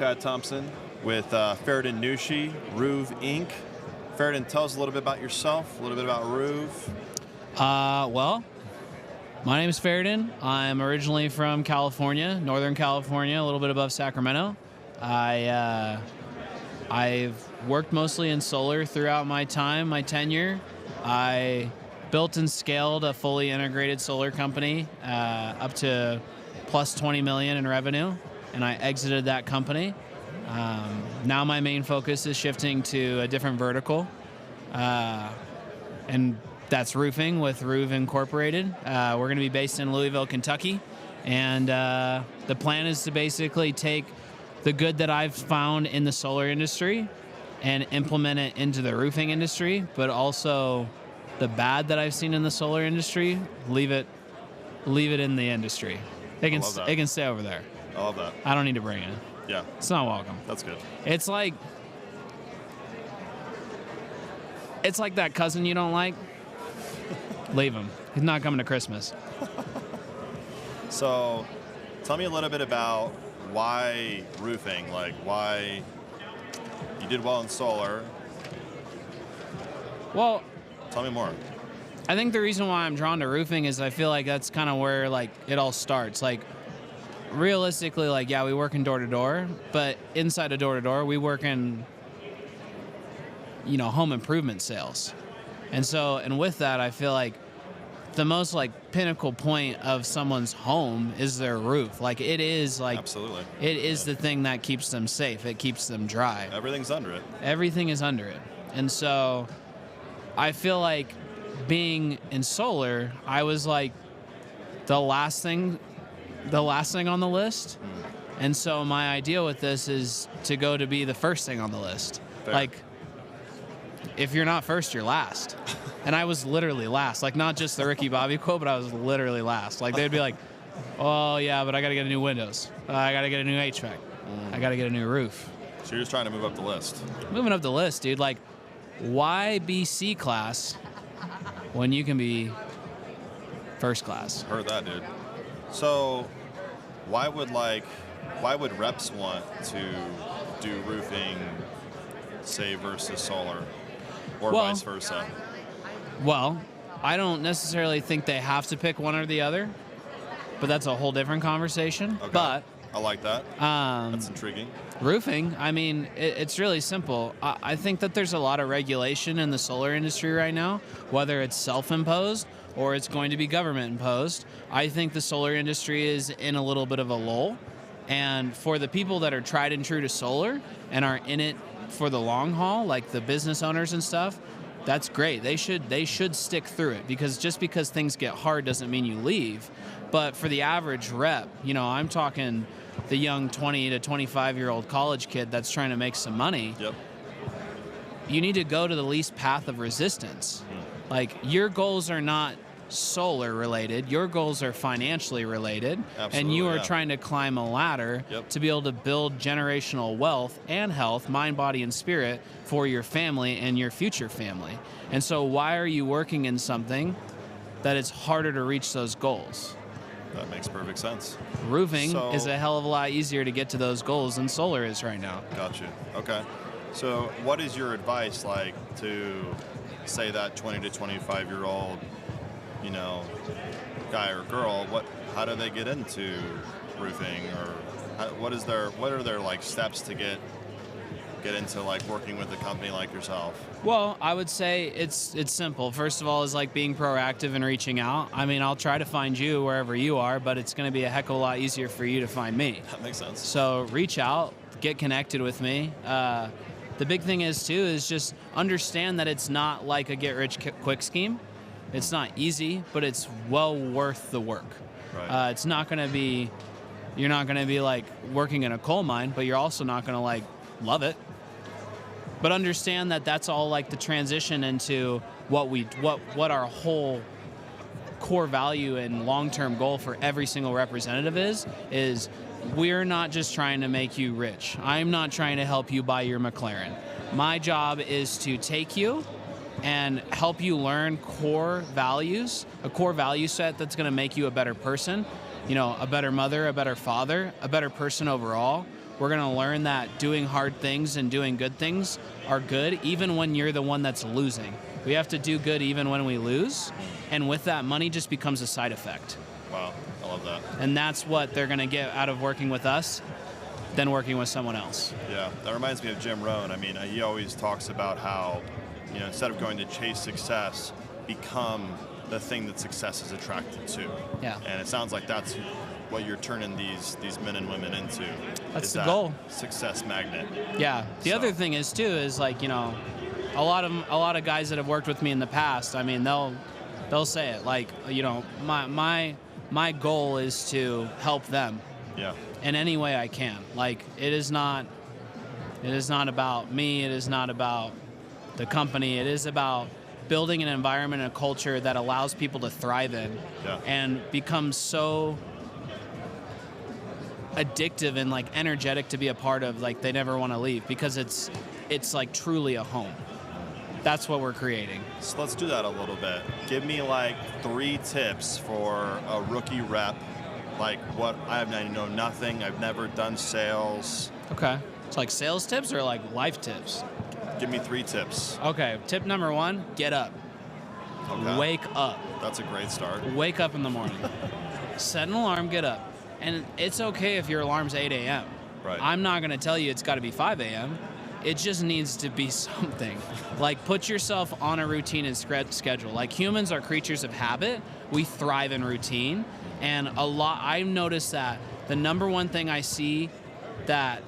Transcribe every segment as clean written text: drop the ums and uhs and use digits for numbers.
Brad Thompson with Fahredin Nushi, ROOV Inc. Fahredin, tell us a little bit about yourself, a little bit about ROOV. Well, my name is Fahredin. I'm originally from California, Northern California, a little bit above Sacramento. I've worked mostly in solar throughout my tenure. I built and scaled a fully integrated solar company up to plus 20 million in revenue, and I exited that company. Now my main focus is shifting to a different vertical, and that's roofing with ROOV Incorporated. We're going to be based in Louisville, Kentucky, and the plan is to basically take the good that I've found in the solar industry and implement it into the roofing industry, but also the bad that I've seen in the solar industry, leave it in the industry. It can stay over there. I love that. I don't need to bring it. Yeah. It's not welcome. That's good. It's like that cousin you don't like. Leave him. He's not coming to Christmas. So, tell me a little bit about why roofing, like why you did well in solar. Well, tell me more. I think the reason why I'm drawn to roofing is I feel like that's kind of where like it all starts. Like realistically, like yeah, we work in door to door, but inside of door to door, we work in home improvement sales. And with that, I feel like the most like pinnacle point of someone's home is their roof. Like it is like absolutely. It is the thing that keeps them safe. It keeps them dry. Everything's under it. Everything is under it. And so I feel like being in solar, I was like the last thing on the list. And so my idea with this is to go to be the first thing on the list. Fair. Like if you're not first, you're last. And I was literally last. Like, not just the Ricky Bobby quote, but I was literally last. Like, they'd be like, oh, yeah, but I got to get a new Windows. I got to get a new HVAC. I got to get a new roof. So you're just trying to move up the list. Moving up the list, dude. Like, why be C class when you can be first class? Heard that, dude. So why would reps want to do roofing, say, versus solar? Or vice versa? Well, I don't necessarily think they have to pick one or the other, but that's a whole different conversation. Okay. But I like that. That's intriguing. Roofing, I mean, it's really simple. I think that there's a lot of regulation in the solar industry right now, whether it's self-imposed or it's going to be government-imposed. I think the solar industry is in a little bit of a lull. And for the people that are tried and true to solar and are in it for the long haul, like the business owners and stuff, that's great. They should stick through it, because just because things get hard doesn't mean you leave. But for the average rep, I'm talking the young 20 to 25-year-old college kid that's trying to make some money. Yep. You need to go to the least path of resistance. Like, your goals are not solar related, your goals are financially related. Absolutely, and you are trying to climb a ladder to be able to build generational wealth and health, mind, body, and spirit for your family and your future family. And so why are you working in something that it's harder to reach those goals? That makes perfect sense. Roofing is a hell of a lot easier to get to those goals than solar is right now. Got you. Okay. So what is your advice like to, say, that 20 to 25-year-old guy or girl? How do they get into roofing, or what are their like steps to get into like working with a company like yourself? Well, I would say it's simple. First of all, is like being proactive and reaching out. I mean, I'll try to find you wherever you are, but it's going to be a heck of a lot easier for you to find me. That makes sense. So reach out, get connected with me. The big thing is just understand that it's not like a get-rich-quick scheme. It's not easy, but it's well worth the work. Right. It's not going to be, you're not going to be like working in a coal mine, but you're also not going to like love it. But understand that that's all like the transition into what our whole core value and long-term goal for every single representative is we're not just trying to make you rich. I'm not trying to help you buy your McLaren. My job is to take you and help you learn core values, a core value set that's going to make you a better person, a better mother, a better father, a better person overall, We're going to learn that doing hard things and doing good things are good, even when you're the one that's losing. We have to do good even when we lose. And with that, money just becomes a side effect. Wow, I love that. And that's what they're going to get out of working with us than working with someone else. Yeah, that reminds me of Jim Rohn. I mean, he always talks about how, instead of going to chase success, become the thing that success is attracted to. Yeah. And it sounds like that's what you're turning these men and women into. That's the goal. Success magnet. Yeah. The other thing is too is like, a lot of guys that have worked with me in the past, I mean, they'll say it like, my goal is to help them. Yeah. In any way I can. Like, it is not about me, it is not about the company, it is about building an environment and a culture that allows people to thrive in and become so addictive and like energetic to be a part of, like they never want to leave, because it's like truly a home. That's what we're creating. So let's do that a little bit. Give me like 3 tips for a rookie rep. Like what I know nothing. I've never done sales. Okay. It's like sales tips or like life tips? Give me 3 tips. Okay. Tip number 1, get up. Okay. Wake up. That's a great start. Wake up in the morning. Set an alarm, get up. And it's okay if your alarm's 8 a.m. Right. I'm not going to tell you it's got to be 5 a.m. It just needs to be something. Like, put yourself on a routine and schedule. Like, humans are creatures of habit. We thrive in routine. And I've noticed that the number one thing I see that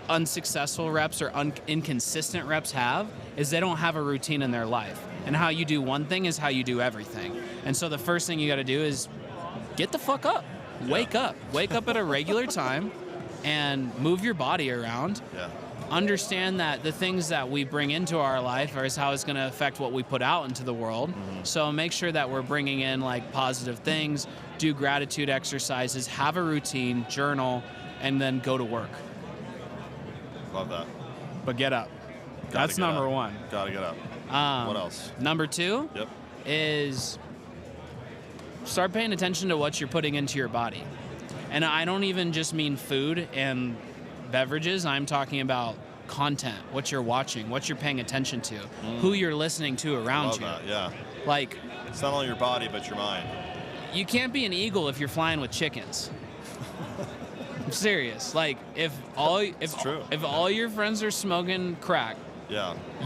unsuccessful reps or inconsistent reps have is they don't have a routine in their life. And how you do one thing is how you do everything. And so the first thing you got to do is get the fuck up. Wake up. Wake up at a regular time and move your body around. Yeah. Understand that the things that we bring into our life is how it's going to affect what we put out into the world. Mm-hmm. So make sure that we're bringing in like positive things, do gratitude exercises, have a routine, journal, and then go to work. Love that. But get up. That's number 1. Gotta get up. What else? Number 2 is start paying attention to what you're putting into your body. And I don't even just mean food and beverages. I'm talking about content, what you're watching, what you're paying attention to, who you're listening to around you. That, yeah. Like, it's not only your body, but your mind. You can't be an eagle if you're flying with chickens. I'm serious. Like, if all your friends are smoking crack,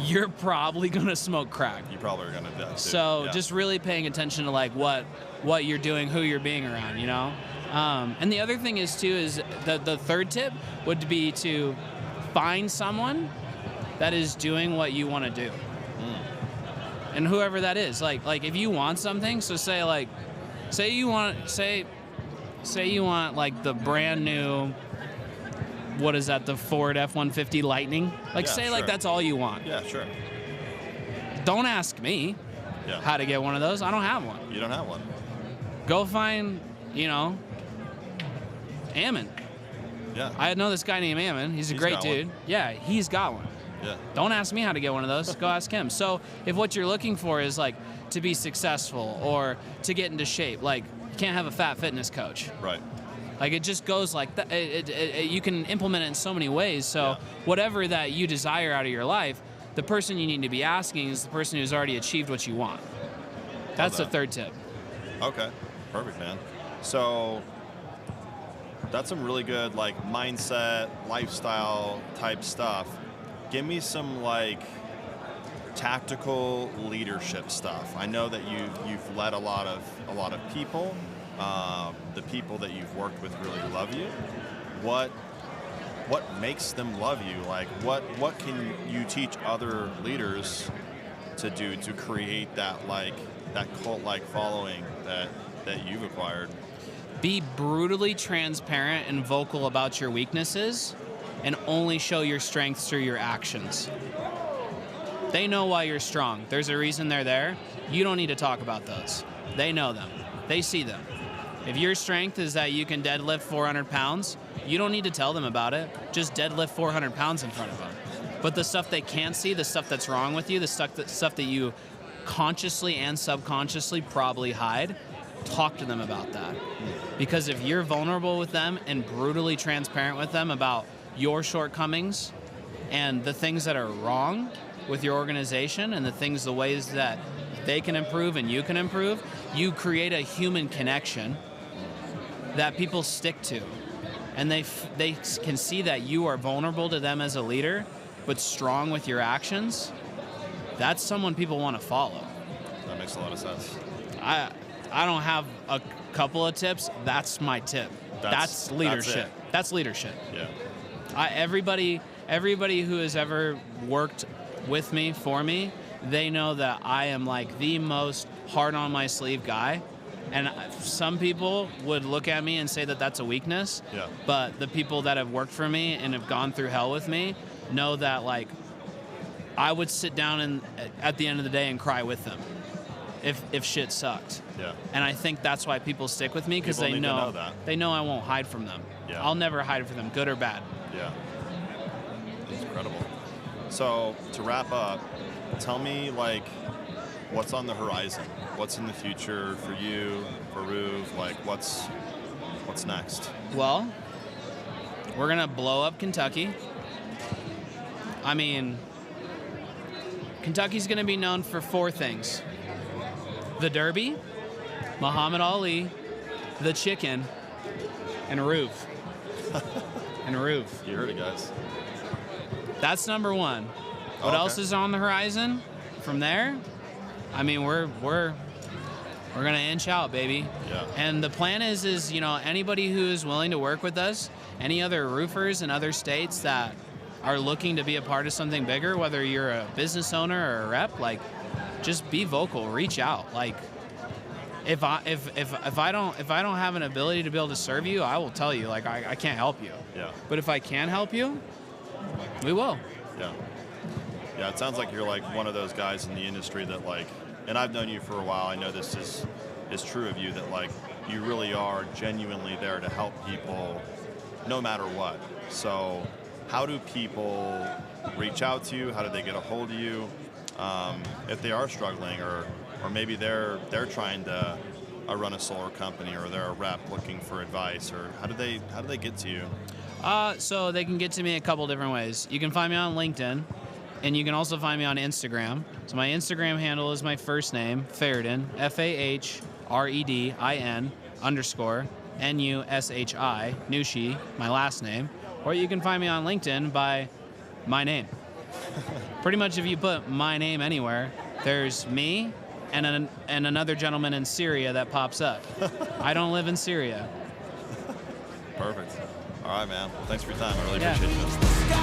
you're probably gonna smoke crack. You probably are gonna do that too. So just really paying attention to like what you're doing, who you're being around, And the other thing is too is the third tip would be to find someone that is doing what you want to do, and whoever that is. Like if you want something, so say you want like the brand new, what is that, the Ford F-150 Lightning? Like like that's all you want. Yeah, sure. Don't ask me how to get one of those. I don't have one. You don't have one. Go find, Ammon. Yeah. I know this guy named Ammon. He's a great dude. One. Yeah, he's got one. Yeah. Don't ask me how to get one of those. Go ask him. So if what you're looking for is like to be successful or to get into shape, like you can't have a fat fitness coach. Right. Like it just goes like that. You can implement it in so many ways. So whatever that you desire out of your life, the person you need to be asking is the person who's already achieved what you want. That's the third tip. Okay. Perfect, man. So that's some really good like mindset, lifestyle type stuff. Give me some like tactical leadership stuff. I know that you've led a lot of people. The people that you've worked with really love you. What makes them love you? Like what can you teach other leaders to do to create that cult-like following that you've acquired? Be brutally transparent and vocal about your weaknesses and only show your strengths through your actions. They know why you're strong. There's a reason they're there. You don't need to talk about those. They know them. They see them. If your strength is that you can deadlift 400 pounds, you don't need to tell them about it. Just deadlift 400 pounds in front of them. But the stuff they can't see, the stuff that's wrong with you, the stuff that you consciously and subconsciously probably hide, talk to them about that. Because if you're vulnerable with them and brutally transparent with them about your shortcomings and the things that are wrong with your organization and the ways that they can improve and you can improve, you create a human connection that people stick to. And they can see that you are vulnerable to them as a leader, but strong with your actions. That's someone people want to follow. That makes a lot of sense. I don't have a couple of tips. That's my tip. That's leadership. That's leadership. Yeah. Everybody who has ever worked with me, for me, they know that I am like the most hard on my sleeve guy. And some people would look at me and say that that's a weakness. Yeah. But the people that have worked for me and have gone through hell with me know that, like, I would sit down and at the end of the day and cry with them if shit sucked. Yeah. And I think that's why people stick with me, because they know I won't hide from them. Yeah. I'll never hide from them, good or bad. Yeah. That's incredible. So to wrap up, tell me, like, what's on the horizon? What's in the future for you, for ROOV? Like, what's next? Well, we're gonna blow up Kentucky. I mean, Kentucky's gonna be known for 4 things: the Derby, Muhammad Ali, the chicken, and ROOV. And ROOV. You heard it, guys. That's number 1. What else is on the horizon? From there, I mean, we're gonna inch out, baby. Yeah. And the plan is anybody who is willing to work with us, any other roofers in other states that are looking to be a part of something bigger, whether you're a business owner or a rep, like, just be vocal, reach out. Like, if I don't have an ability to be able to serve you, I will tell you, like, I can't help you. Yeah. But if I can help you, we will. Yeah. Yeah, it sounds like you're like one of those guys in the industry that, like, and I've known you for a while, I know this is true of you, that, like, you really are genuinely there to help people no matter what. So how do people reach out to you? How do they get a hold of you if they are struggling, or maybe they're trying to run a solar company, or they're a rep looking for advice, or how do they get to you? So they can get to me a couple different ways. You can find me on LinkedIn, and you can also find me on Instagram. So my Instagram handle is my first name, Fahredin, Fahredin _Nushi, Nushi, my last name. Or you can find me on LinkedIn by my name. Pretty much if you put my name anywhere, there's me and another gentleman in Syria that pops up. I don't live in Syria. Perfect. All right, man. Thanks for your time. I really appreciate it.